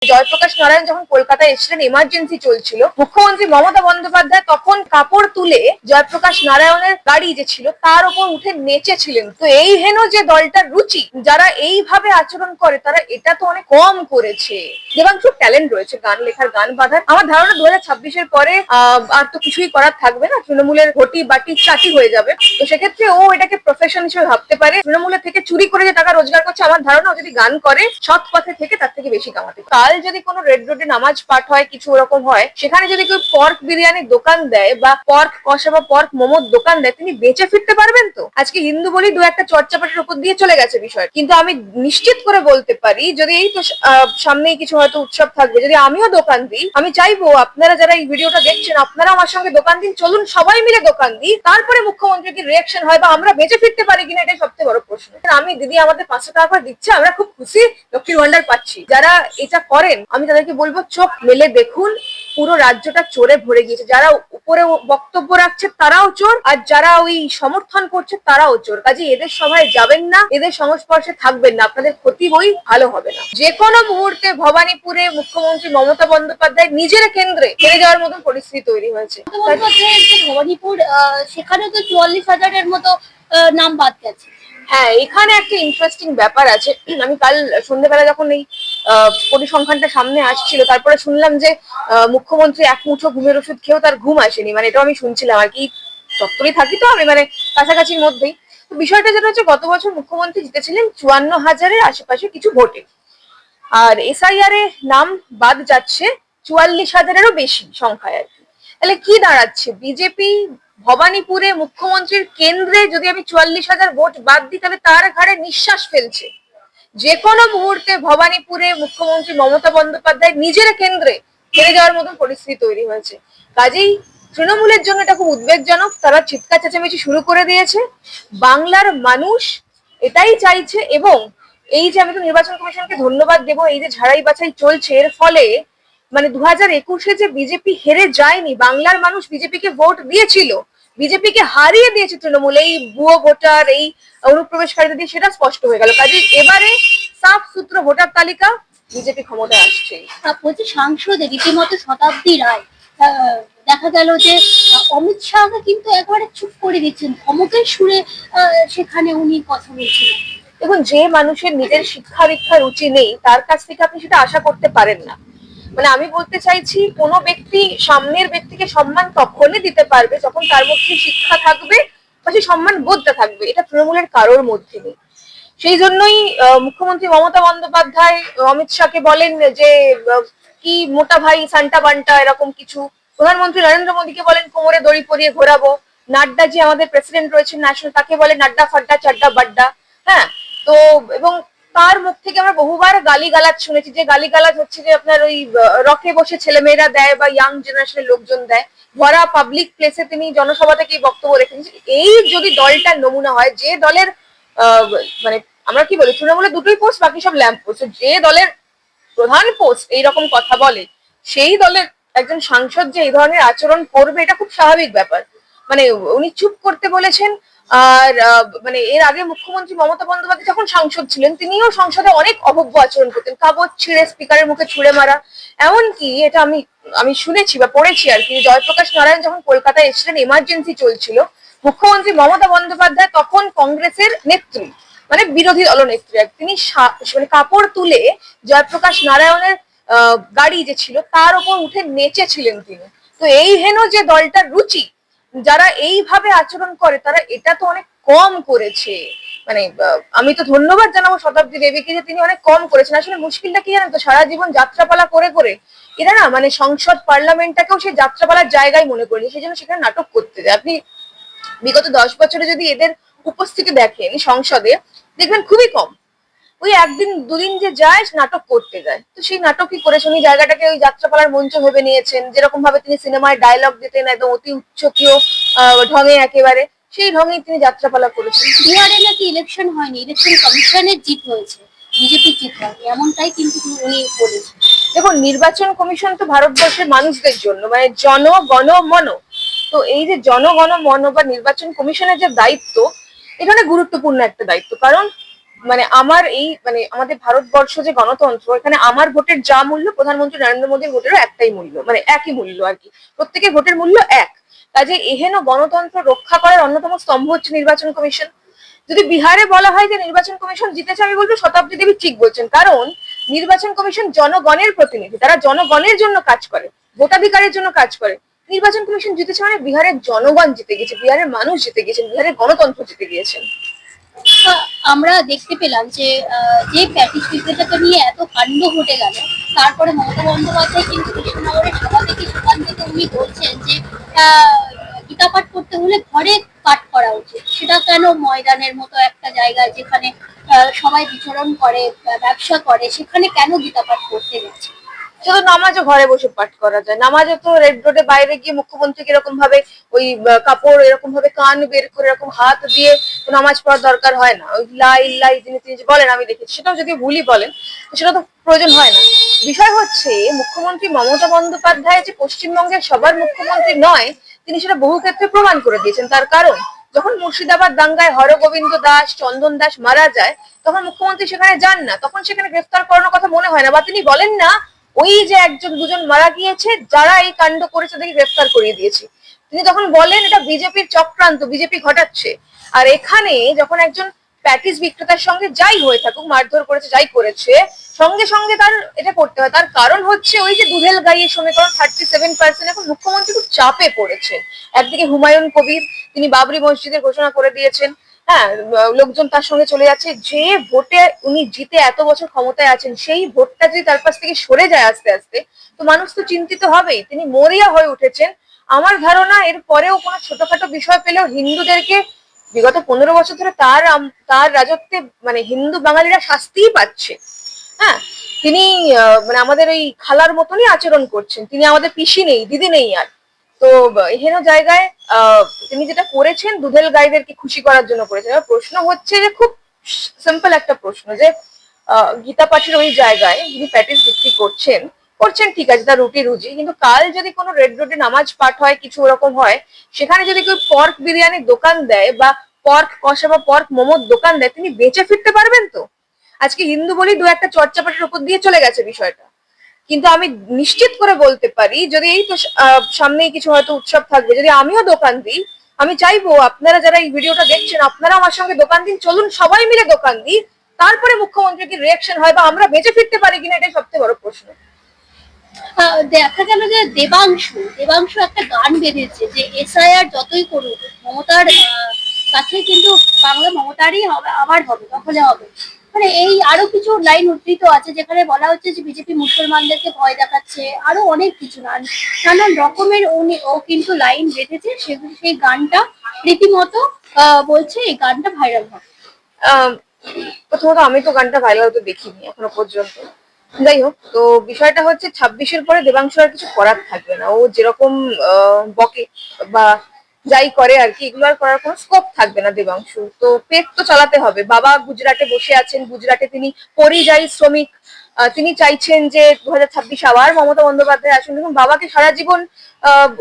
জয়প্রকাশ নারায়ণ যখন কলকাতায় এসেছিলেন, এমার্জেন্সি চলছিল, মুখ্যমন্ত্রী মমতা বন্দ্যোপাধ্যায় তখন কাপড় তুলে জয়প্রকাশ নারায়ণের গাড়ি যে ছিল তার উপর উঠে নেচেছিলেন। তো এই হেন যে দলটার রুচি, যারা এইভাবে আচরণ করে তারা এটা তো অনেক কম করেছে। দেবাংশুর ট্যালেন্ট রয়েছে গান লেখার, গান বাঁধার। আমার ধারণা 2026-এর পরে আর তো কিছুই করার থাকবে না, তৃণমূলের ঘটি বাটি চাটি হয়ে যাবে। তো সেক্ষেত্রে ও এটাকে প্রফেশন হিসেবে ভাবতে পারে। তৃণমূলের থেকে চুরি করে যে টাকা রোজগার করছে, আমার ধারণা ও যদি গান করে সৎ পথে থেকে তার থেকে বেশি কামাতে পারে। কাল যদি কোনো রেড রোডে নামাজ পাঠ হয়, কিছু ওরকম হয়, সেখানে যদি কেউ পর্ক বিরিয়ানির দোকান দেয় বা পর্ক কষা বা পর্ক মোমোর দোকান দেয়, তিনি বেঁচে ফিরতে পারবেন তো? আজকে হিন্দু বলি দু একটা চর্চাপাটের উপর দিয়ে চলে গেছে বিষয়, কিন্তু আমি নিশ্চিত করে বলতে পারি, যদি এই তো সামনেই কিছু হয়তো উৎসব থাকবে, যদি আমিও দোকান দিই, আমি চাইবো আপনারা যারা এই ভিডিওটা দেখছেন আপনারা আমার সঙ্গে দোকান দিন, চলুন সবাই মিলে দোকান দিই, তারপরে মুখ্যমন্ত্রীর কি রিয়াকশন হয় বা আমরা বেঁচে ফিরতে পারি কিনা, এটাই সবচেয়ে বড় প্রশ্ন। আমি দিদি আমাদের 500 টাকা করে দিচ্ছে, আমরা খুব খুশি, লক্ষ্মীর ভান্ডার পাচ্ছি। যারা এটা করেন আমি তাদেরকে বলবো চোখ মেলে দেখুন, পুরো রাজ্যটা চোরে ভরে গিয়েছে। যারা উপরে বক্তব্য রাখছে তারাও চোর, আর যারা ওই সমর্থন করছে তারাও চোর। কাজে এদের সভায় যাবেন না, এদের সংস্পর্শে থাকবেন না, আপনাদের ক্ষতি বই ভালো হবে না। যে কোনো মুহূর্তে ভবানীপুরে মুখ্যমন্ত্রী মমতা বন্দ্যোপাধ্যায় নিজের কেন্দ্রে হেরে যাওয়ার মতো পরিস্থিতি তৈরি হয়েছে। ভবানীপুর সেখানে তো 44,000-এর মতো নাম বাদ গেছে। হ্যাঁ, এখানে একটা ইন্টারেস্টিং ব্যাপার আছে। আমি কাল সন্ধ্যেবেলা যখন এই পরিসংখ্যানটা সামনে আসছিল, তারপরে শুনলাম যে মুখ্যমন্ত্রী এক মুঠো ঘুমের ওষুধ খেয়েও তার ঘুম আসেনি। মানে এটাও আমি শুনছিলাম আর কি, চত্বরেই থাকি তো আমি, মানে কাছাকাছির মধ্যেই। তো বিষয়টা যেটা হচ্ছে, গত বছর মুখ্যমন্ত্রী জিতেছিলেন 54,000-এর আশেপাশে কিছু ভোটে, আর এসআইআর এ নাম বাদ যাচ্ছে 44,000-এরও বেশি সংখ্যায় আর কি। তাহলে কি দাঁড়াচ্ছে, বিজেপি ভবানীপুরে মুখ্যমন্ত্রীর কেন্দ্রে যদি আমি 44,000 ভোট বাদ দিই, তাহলে তার ঘাড়ে নিঃশ্বাস ফেলছে। যে কোনো মুহূর্তে ভবানীপুরে মুখ্যমন্ত্রী মমতা বন্দ্যোপাধ্যায় নিজের কেন্দ্রে হেরে যাওয়ার মতন পরিস্থিতি তৈরি হয়েছে। কাজেই তৃণমূলের জন্য এটা খুব উদ্বেগজনক। তারা চিৎকার চেঁচামেচি শুরু করে দিয়েছে। বাংলার মানুষ এটাই চাইছে, এবং এই যে আমি তো নির্বাচন কমিশনকে ধন্যবাদ দেবো, এই যে ঝাড়াই বাছাই চলছে, এর ফলে মানে 2021-এ যে বিজেপি হেরে যায়নি, বাংলার মানুষ বিজেপিকে ভোট দিয়েছিল, বিজেপিকে হারিয়ে দিয়েছে তৃণমূল এই ভুয়ো ভোটার, এই অনুপ্রবেশকারীদের দিয়ে, সেটা স্পষ্ট হয়ে গেল। কাজে এবারে সাফ সূত্র ভোটার তালিকা, বিজেপি ক্ষমতায় আসছে। বলছি সাংসদে রীতিমতো শতাব্দী রায়, দেখা গেল যে অমিত শাহকে কিন্তু একবারে চুপ করে দিচ্ছেন, ধমকের সুরে সেখানে উনি কথা বলছিলেন। দেখুন, যে মানুষের নিজের শিক্ষা দীক্ষা রুচি নেই তার কাছ থেকে আপনি সেটা আশা করতে পারেন না। মানে আমি বলতে চাইছি, কোনো ব্যক্তি সামনের ব্যক্তিকে সম্মান তখনই দিতে পারবে যখন তার মধ্যে শিক্ষা থাকবে বা সেই সম্মান বোধটা থাকবে। এটা তৃণমূলের কারোর মধ্যে নেই। সেই জন্যই মুখ্যমন্ত্রী মমতা বন্দ্যোপাধ্যায় অমিত শাহকে বলেন যে কি মোটা ভাই সান্টা বান্টা এরকম কিছু। প্রধানমন্ত্রী নরেন্দ্র মোদীকে বলেন কোমরে দড়ি পরিয়ে ঘোরাবো। নাড্ডা যে আমাদের প্রেসিডেন্ট রয়েছেন ন্যাশনাল, তাকে বলে নাড্ডা ফাড্ডা চাড্ডা বাড্ডা। হ্যাঁ, তো এবং তার মুখ থেকে আমরা বহুবার গালিগালাজ শুনেছি, যে গালিগালাজ হচ্ছে যে আপনার ওই রকে বসে ছেলেমেয়েরা দেয় বা ইয়াং জেনারেশনের লোকজন দেয়, ভরা পাবলিক প্লেসে তিনি জনসভা থেকে বক্তব্য রেখেছেন। এই যদি দলটার নমুনা হয়, যে দলের মানে আমরা কি বলি, তৃণমূলের দুটোই পোস্ট, বাকি সব ল্যাম্প পোস্ট, যে দলের প্রধান পোস্ট এইরকম কথা বলে, সেই দলের একজন সাংসদ যে এই ধরনের আচরণ করবে, এটা খুব স্বাভাবিক ব্যাপার। মানে উনি চুপ করতে বলেছেন। আর মানে এর আগে মুখ্যমন্ত্রী মমতা বন্দ্যোপাধ্যায় যখন সাংসদ ছিলেন, তিনিও সংসদে অনেক অভব্য আচরণ করতেন, কাগজ ছিঁড়ে স্পিকারের মুখে ছুঁড়ে মারা। এমনকি এটা আমি শুনেছি বা পড়েছি আর কি, জয়প্রকাশ নারায়ণ যখন কলকাতায় এসেছিলেন, এমার্জেন্সি চলছিল, মুখ্যমন্ত্রী মমতা বন্দ্যোপাধ্যায় তখন কংগ্রেসের নেত্রী, মানে বিরোধী দলনেত্রী, তিনি মানে কাপড় তুলে জয়প্রকাশ নারায়ণের গাড়ি যে ছিল তার উপর উঠে নেচেছিলেন তিনি। তো এই হেন যে দলটার রুচি, যারা এইভাবে আচরণ করে তারা এটা তো অনেক কম করেছে। মানে আমি তো ধন্যবাদ জানাবো শতাব্দী দেবীকে যে তিনি অনেক কম করেছেন। আসলে মুশকিলটা কি জানেন তো, সারা জীবন যাত্রাপালা করে করে এরা না, মানে সংসদ পার্লামেন্টটাকেও সেই যাত্রাপালার জায়গায় মনে করেনি, সেই জন্য সেখানে নাটক করতে যায়। আপনি বিগত 10 বছরে যদি এদের উপস্থিতি দেখেন সংসদে, দেখবেন খুবই কম। ওই একদিন দুদিন যে যায় নাটক করতে যায়। তো সেই নাটকই করেছেন, উনি জায়গাটাকে ওই যাত্রাপালার মঞ্চ ভেবে নিয়েছেন। যেরকম ভাবে তিনি সিনেমায় ডায়লগ দিতেন একদম অতি উচ্চকীয় ঢঙে, একেবারে সেই ঢঙেই তিনি যাত্রাপালা করেছেন। বিহারে নাকি ইলেকশন হয়নি, ইলেকশন কমিশনের জিত হয়েছে, বিজেপির জিত হয়নি, এমনটাই কিন্তু উনি বলেছেন। দেখুন, নির্বাচন কমিশন তো ভারতবর্ষের মানুষদের জন্য, মানে জনগণ মন। তো এই যে জনগণ মন বা নির্বাচন কমিশনের যে দায়িত্ব, এখানে গুরুত্বপূর্ণ একটা দায়িত্ব। কারণ মানে আমার এই মানে আমাদের ভারতবর্ষ যে গণতন্ত্র, এখানে আমার ভোটের যা মূল্য প্রধানমন্ত্রী নরেন্দ্র মোদীর ভোটেরও একটাই মূল্য, মানে একই মূল্য আর কি, প্রত্যেকের ভোটের মূল্য এক। কাজে এহেন গণতন্ত্র রক্ষা করার অন্যতম স্তম্ভ হচ্ছে নির্বাচন কমিশন। যদি বিহারে বলা হয় যে নির্বাচন কমিশন জিতেছে, আমি বলবো শতাব্দী দেবী ঠিক বলছেন, কারণ নির্বাচন কমিশন জনগণের প্রতিনিধি, তারা জনগণের জন্য কাজ করে, ভোটাধিকারের জন্য কাজ করে। নির্বাচন কমিশন জিতেছে মানে বিহারের জনগণ জিতে গেছে, বিহারের মানুষ জিতে গেছেন, বিহারের গণতন্ত্র জিতে গিয়েছেন। আমরা দেখতে পেলাম যে যে প্যাটিস বিক্রেতাকে নিয়ে এত কাণ্ড ঘটে গেল, তারপরে মমতা বন্দ্যোপাধ্যায় কিন্তু কৃষ্ণনগরের সভা থেকে সেখান থেকে উনি বলছেন যে আহ, গীতা পাঠ করতে হলে ঘরে পাঠ করা উচিত, সেটা কেন ময়দানের মতো একটা জায়গায় যেখানে সবাই বিচরণ করে, ব্যবসা করে, সেখানে কেন গীতা পাঠ করতে গেছে? শুধু নামাজও ঘরে বসে পাঠ করা যায়, নামাজও তো রেড রোডে বাইরে গিয়ে মুখ্যমন্ত্রীকে এরকম ভাবে ওই কাপড় এরকম ভাবে কান বের করে এরকম হাত দিয়ে নামাজ পড়ার দরকার হয় না। ওই লা ইল্লা এই জিনিস তিনি যে বলেন, আমি দেখেছি, সেটাও যদি ভুলই বলেন সেটা তো প্রয়োজন হয় না। বিষয় হচ্ছে মুখ্যমন্ত্রী মমতা বন্দ্যোপাধ্যায় যে পশ্চিমবঙ্গের সবার মুখ্যমন্ত্রী নয়, তিনি সেটা বহু ক্ষেত্রে প্রমাণ করে দিয়েছেন। তার কারণ যখন মুর্শিদাবাদ দাঙ্গায় হরগোবিন্দ দাস, চন্দন দাস মারা যায়, তখন মুখ্যমন্ত্রী সেখানে যান না, তখন সেখানে গ্রেফতার করানোর কথা মনে হয় না, বা তিনি বলেন না ওই যে একজন দুজন মারা গিয়েছে, যারা এই কাণ্ড করেছে তাদেরকে গ্রেফতার করিয়ে দিয়েছি। তিনি তখন বলেন এটা বিজেপির চক্রান্ত, বিজেপি ঘটাচ্ছে। আর এখানে যখন একজন প্যাটিস বিক্রেতার সঙ্গে যাই হয়ে থাকুক, মারধর করেছে, যাই করেছে, সঙ্গে সঙ্গে তার এটা করতে হয়। তার কারণ হচ্ছে ওই যে দুধেল গাইয়ের সমীকরণ 37%, এখন মুখ্যমন্ত্রী খুব চাপে পড়েছেন। একদিকে হুমায়ুন কবির, তিনি বাবরি মসজিদের ঘোষণা করে দিয়েছেন, হ্যাঁ, লোকজন তার সঙ্গে চলে যাচ্ছে। যে ভোটে উনি জিতে এত বছর ক্ষমতায় আছেন, সেই ভোটটা যদি তার কাছ থেকে সরে যায় আস্তে আস্তে, তো মানুষ তো চিন্তিত হবেই। তিনি মরিয়া হয়ে উঠেছেন। আমার ধারণা এর পরেও কোনো ছোটখাটো বিষয় পেলেও হিন্দুদেরকে, বিগত 15 বছর ধরে তার রাজত্বে মানে হিন্দু বাঙালিরা শাস্তিই পাচ্ছে। হ্যাঁ, তিনি মানে আমাদের ওই খালার মতনই আচরণ করছেন, তিনি আমাদের পিসি নেই, দিদি নেই আর। তো এহেন জায়গায় তিনি যেটা করেছেন দুধেল গাইদেরকে খুশি করার জন্য করেছেন। এবার প্রশ্ন হচ্ছে যে খুব সিম্পল একটা প্রশ্ন, যে গীতা পাঠের ওই জায়গায় যিনি প্যাটিস বিক্রি করছেন করছেন ঠিক আছে, তার রুটি রুজি, কিন্তু কাল যদি কোনো রেড রোডে নামাজ পাঠ হয়, কিছু ওরকম হয়, সেখানে যদি কেউ পর্ক বিরিয়ানির দোকান দেয় বা পর্ক কষা বা পর্ক মোমোর দোকান দেয়, তিনি বেঁচে ফিরতে পারবেন তো? আজকে হিন্দু বলি দু একটা চর্চাপাটির উপর দিয়ে চলে গেছে বিষয়টা, কিন্তু আমি নিশ্চিত করে বলতে পারি যদি এই তো সামনেই কিছু হয়তো উৎসব থাকবে, যদি আমিও দোকান দিই, আমি চাইবো আপনারা যারা এই ভিডিওটা দেখছেন, আপনারা আমার সঙ্গে দোকান দিন, চলুন সবাই মিলে দোকান দিই, তারপরে মুখ্যমন্ত্রীর কি রিয়াকশন হয় বা আমরা বেঁচে ফিরতে পারি কিনা, এটাই সবচেয়ে বড় প্রশ্ন। দেখা গেল যে দেবাংশু একটা গান বেঁধেছে যে এসআইআর যতই করুক মমতার কাছে কিন্তু বাংলা মমতারই হবে, আবার হবে, দখলে হবে। মানে এই আরো কিছু লাইন উদ্ধৃত আছে যেখানে বলা হচ্ছে যে বিজেপি মুসলমানদেরকে ভয় দেখাচ্ছে, আরো অনেক কিছু নানান রকমের ও কিন্তু লাইন বেঁধেছে। সেগুলি সেই গানটা রীতিমতো বলছে এই গানটা ভাইরাল হবে। প্রথমত আমি তো গানটা ভাইরাল হতে দেখিনি এখনো পর্যন্ত। যাই হোক, তো বিষয়টা হচ্ছে 26-এর পরে দেবাংশু আর কিছু করার থাকবে না। ও যেরকম বকে বা যাই করে আর কি, এগুলো আর করার কোনো স্কোপ থাকবে না দেবাংশু। তো পেট তো চালাতে হবে। বাবা গুজরাটে বসে আছেন, গুজরাটে তিনি পরিযায়ী শ্রমিক। তিনি চাইছেন যে 2026 আবার মমতা বন্দ্যোপাধ্যায় আসুন। দেখুন, বাবাকে সারা জীবন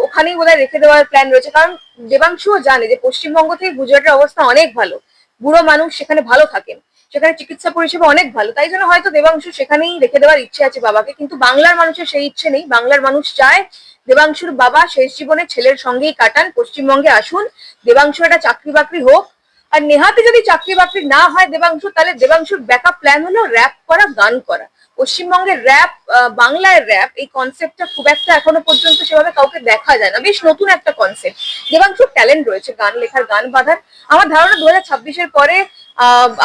ওখানেই বোধহয় রেখে দেওয়ার প্ল্যান রয়েছে, কারণ দেবাংশুও জানে যে পশ্চিমবঙ্গ থেকে গুজরাটের অবস্থা অনেক ভালো, বুড়ো মানুষ সেখানে ভালো থাকেন, সেখানে চিকিৎসা পরিষেবা অনেক ভালো, তাই জন্য হয়তো দেবাংশু সেখানেই রেখে দেওয়ার ইচ্ছে আছে বাবাকে। কিন্তু বাংলার মানুষের সেই ইচ্ছে নেই। বাংলার মানুষ চায় দেবাংশুর বাবা শেষ জীবনে ছেলের সঙ্গেই কাটান, পশ্চিমবঙ্গে আসুন, দেবাংশু একটা চাকরি বাকরি হোক। আর নেহাতি যদি চাকরি বাকরি না হয় দেবাংশু, তাহলে দেবাংশুর ব্যাকআপ প্ল্যান হলো র্যাপ করা, গান করা। পশ্চিমবঙ্গের র্যাপ, বাংলায় র্যাপ, এই কনসেপ্টটা খুব একটা এখনো পর্যন্ত সেভাবে কাউকে দেখা যায় না, বেশ নতুন একটা কনসেপ্ট। দেবাংশুর ট্যালেন্ট রয়েছে গান লেখার, গান বাঁধার। আমার ধারণা 2026-এর পরে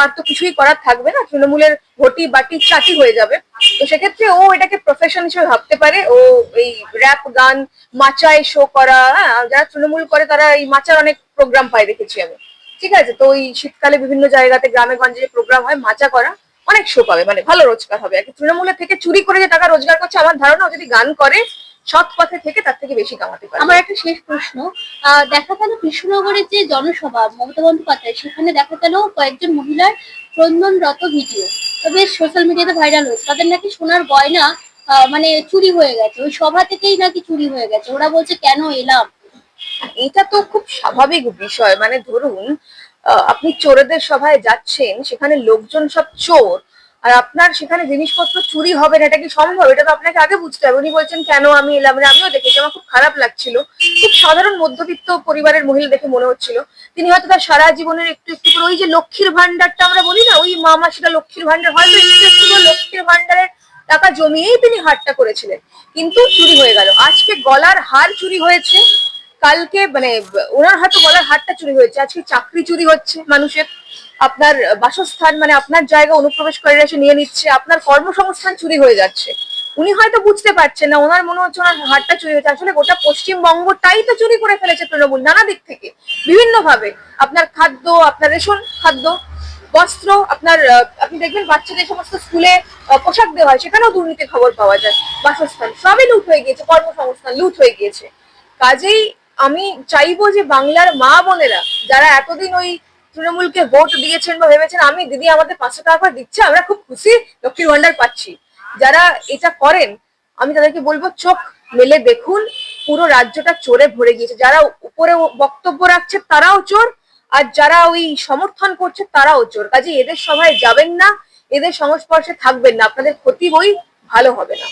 আর তো কিছুই করার থাকবে না, তৃণমূলের ঘটি বাটি চাটি হয়ে যাবে। তো সেক্ষেত্রে ও এটাকে প্রফেশন হিসেবে ভাবতে পারে। ও এই র্যাপ গান, মাচায় শো করা, হ্যাঁ, যারা তৃণমূল করে তারা এই মাচার অনেক প্রোগ্রাম পাই দেখেছি আমি, ঠিক আছে। তো ওই শীতকালে বিভিন্ন জায়গাতে গ্রামে গঞ্জে যে প্রোগ্রাম হয়, মাচা করা, অনেক শো পাবে, মানে ভালো রোজগার হবে আর কি। তৃণমূলের থেকে চুরি করে যে টাকা রোজগার করছে, আমার ধারণা ও যদি গান করে সৎ পথে থেকে তার থেকে বেশি কামাতে পারে। আমার একটা শেষ প্রশ্ন, দেখা গেল কৃষ্ণনগরের যে জনসভা মমতা বন্দ্যোপাধ্যায়, সেখানে দেখা গেল কয়েকজন মহিলার ক্রন্দনরত ভিডিও বেশ সোশ্যাল মিডিয়াতে ভাইরাল হয়েছে। তাদের নাকি সোনার গয়না মানে চুরি হয়ে গেছে, ওই সভা থেকেই নাকি চুরি হয়ে গেছে। ওরা বলছে কেন এলাম। এটা তো খুব স্বাভাবিক বিষয়। মানে ধরুন, আপনি চোরেদের সভায় যাচ্ছেন, সেখানে লোকজন সব চোর, আর আপনার সেখানে জিনিসপত্র চুরি হবে না, এটা কি সম্ভব? এটা তো আপনাকে আগে বুঝতে হবে। উনি বলছেন কেন আমি এলাম, মানে আমিও দেখেছি, আমার খুব খারাপ লাগছিল। খুব সাধারণ মধ্যবিত্ত পরিবারের মহিলা দেখে মনে হচ্ছিল। তিনি হয়তো তার সারা জীবনের একটু একটু করে, ওই যে লক্ষ্মীর ভান্ডারটা আমরা বলি না, ওই মামা সেটা লক্ষ্মীর ভান্ডার, হয়তো একটু একটু করে লক্ষ্মীর ভান্ডারের টাকা জমিয়েই তিনি হারটা করেছিলেন, কিন্তু চুরি হয়ে গেল। আজকে গলার হার চুরি হয়েছে, কালকে মানে ওনার হয়তো গলার হারটা চুরি হয়েছে, আজকে চাকরি চুরি হচ্ছে মানুষের, আপনার বাসস্থান মানে আপনার জায়গা অনুপ্রবেশকারীরা এসে নিয়ে নিচ্ছে, আপনার কর্মসংস্থান চুরি হয়ে যাচ্ছে। উনি হয়তো বুঝতে পারছেন না, ওনার মনে হচ্ছে ওনার হারটা চুরি হয়েছে, আসলে গোটা পশ্চিমবঙ্গটাই তো চুরি করে ফেলেছে তৃণমূল নানা দিক থেকে, বিভিন্ন ভাবে। আপনার খাদ্য, আপনার রেশন খাদ্য, বস্ত্র, আপনার আপনি দেখবেন বাচ্চাদের সমস্ত স্কুলে পোশাক দেওয়া হয়, সেখানেও দুর্নীতির খবর পাওয়া যায়। বাসস্থান সবই লুট হয়ে গিয়েছে, কর্মসংস্থান লুট হয়ে গিয়েছে। কাজেই আমি চাইবো যে বাংলার মা বোনেরা যারা এতদিন ওই তৃণমূলকে ভোট দিয়েছেন বা ভেবেছেন আমি দিদি আমাদের 500 টাকা করে দিচ্ছে, আমরা খুব খুশি, লক্ষ্মীর ভান্ডার পাচ্ছি, যারা এটা করেন, আমি তাদেরকে বলবো চোখ মেলে দেখুন, পুরো রাজ্যটা চোরে ভরে গিয়েছে। যারা উপরে বক্তব্য রাখছে তারাও চোর, আর যারা ওই সমর্থন করছে তারাও চোর। কাজে এদের সভায় যাবেন না, এদের সংস্পর্শে থাকবেন না, আপনাদের ক্ষতি বই ভালো হবে না।